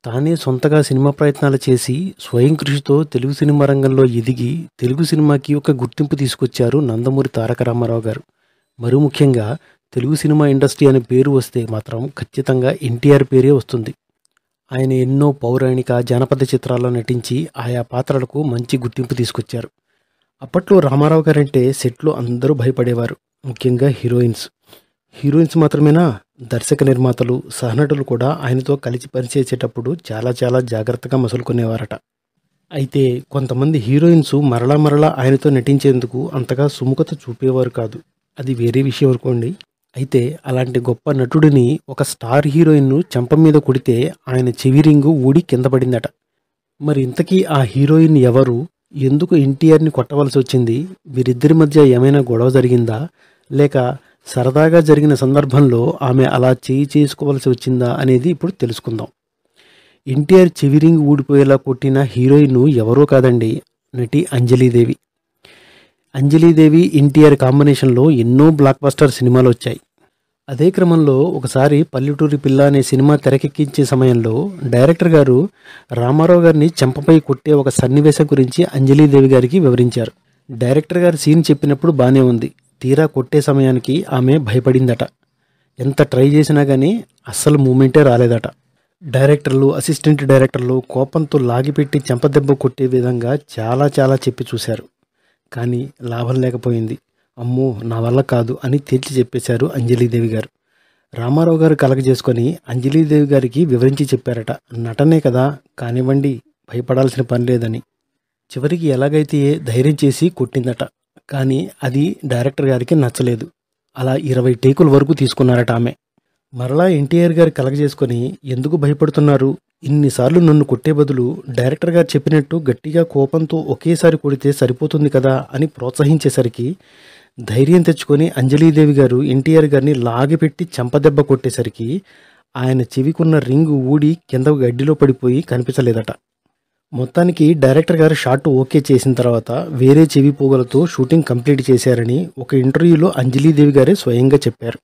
తానే సొంతగా సినిమా ప్రయత్నాలు చేసి, స్వయం కృషితో తెలుగు సినిమా రంగంలో ఎదిగి, తెలుగు సినిమాకి ఒక గుర్తింపు తీసుకొచ్చారు నందమూరి తారక రామారావు గారు. మరీ ముఖ్యంగా తెలుగు సినిమా ఇండస్ట్రీ అనే పేరు వస్తే మాత్రం ఖచ్చితంగా ఎన్టీఆర్ పేరే వస్తుంది. ఆయన ఎన్నో పౌరాణిక, జానపద చిత్రాల్లో నటించి ఆయా పాత్రలకు మంచి గుర్తింపు తీసుకొచ్చారు. అప్పట్లో రామారావు గారంటే సెట్లో అందరూ భయపడేవారు. ముఖ్యంగా హీరోయిన్స్. హీరోయిన్స్ మాత్రమేనా, దర్శక నిర్మాతలు, సహనటులు కూడా ఆయనతో కలిసి పనిచేసేటప్పుడు చాలా జాగ్రత్తగా మసులుకునేవారట. అయితే కొంతమంది హీరోయిన్స్ మరలా ఆయనతో నటించేందుకు అంతగా సుముఖత చూపేవారు కాదు. అది వేరే విషయం అనుకోండి. అయితే అలాంటి గొప్ప నటుడిని ఒక స్టార్ హీరోయిన్ను చెంప మీద కొడితే ఆయన చెవి రింగు ఊడి కింద పడిందట. మరి ఇంతకీ ఆ హీరోయిన్ ఎవరు? ఎందుకు ఎన్టీఆర్ని కొట్టవలసి వచ్చింది? వీరిద్దరి మధ్య ఏమైనా గొడవ జరిగిందా, లేక సరదాగా జరిగిన సందర్భంలో ఆమె అలా చేయి చేసుకోవలసి వచ్చిందా అనేది ఇప్పుడు తెలుసుకుందాం. ఎన్టీఆర్ చెవి రింగు ఊడిపోయేలా కొట్టిన హీరోయిన్ ఎవరో కాదండి, నటి అంజలీదేవి. అంజలీదేవి ఎన్టీఆర్ కాంబినేషన్లో ఎన్నో బ్లాక్ బస్టర్ సినిమాలు వచ్చాయి. అదే క్రమంలో ఒకసారి పల్లెటూరి పిల్ల అనే సినిమా తెరకెక్కించే సమయంలో డైరెక్టర్ గారు రామారావు గారిని చెంపపై కొట్టే ఒక సన్నివేశం గురించి అంజలీదేవి గారికి వివరించారు. డైరెక్టర్ గారు సీన్ చెప్పినప్పుడు బాగానే ఉంది. తీరా కొట్టే సమయానికి ఆమె భయపడిందట. ఎంత ట్రై చేసినా కానీ అస్సలు మూమెంటే రాలేదట. డైరెక్టర్లు, అసిస్టెంట్ డైరెక్టర్లు కోపంతో లాగిపెట్టి చెంపదెబ్బ కొట్టే విధంగా చాలా చెప్పి చూశారు. కానీ లాభం లేకపోయింది. అమ్మో, నా వల్ల కాదు అని తేల్చి చెప్పేశారు అంజలీదేవి గారు. రామారావు గారు కలగజేసుకొని అంజలీదేవి గారికి వివరించి చెప్పారట. నటనే కదా, కానివ్వండి, భయపడాల్సిన పని లేదని. చివరికి ఎలాగైతే ధైర్యం చేసి కొట్టిందట. కానీ అది డైరెక్టర్ గారికి నచ్చలేదు. అలా 20 టేకుల వరకు తీసుకున్నారట ఆమె. మరలా ఎన్టీఆర్ గారు కలగజేసుకొని, ఎందుకు భయపడుతున్నారు? ఇన్నిసార్లు నన్ను కొట్టే బదులు డైరెక్టర్ గారు చెప్పినట్టు గట్టిగా కోపంతో ఒకేసారి కొడితే సరిపోతుంది కదా అని ప్రోత్సహించేసరికి ధైర్యం తెచ్చుకొని అంజలీదేవి గారు ఎన్టీఆర్ గారిని లాగిపెట్టి చెంపదెబ్బ కొట్టేసరికి ఆయన చెవికున్న రింగు ఊడి కింద గడ్డిలో పడిపోయి కనిపించలేదట. మొత్తానికి డైరెక్టర్ గారు షాట్ ఓకే చేసిన తర్వాత వేరే చెవి పోగలతో షూటింగ్ కంప్లీట్ చేశారని ఒక ఇంటర్వ్యూలో అంజలీదేవి గారే స్వయంగా చెప్పారు.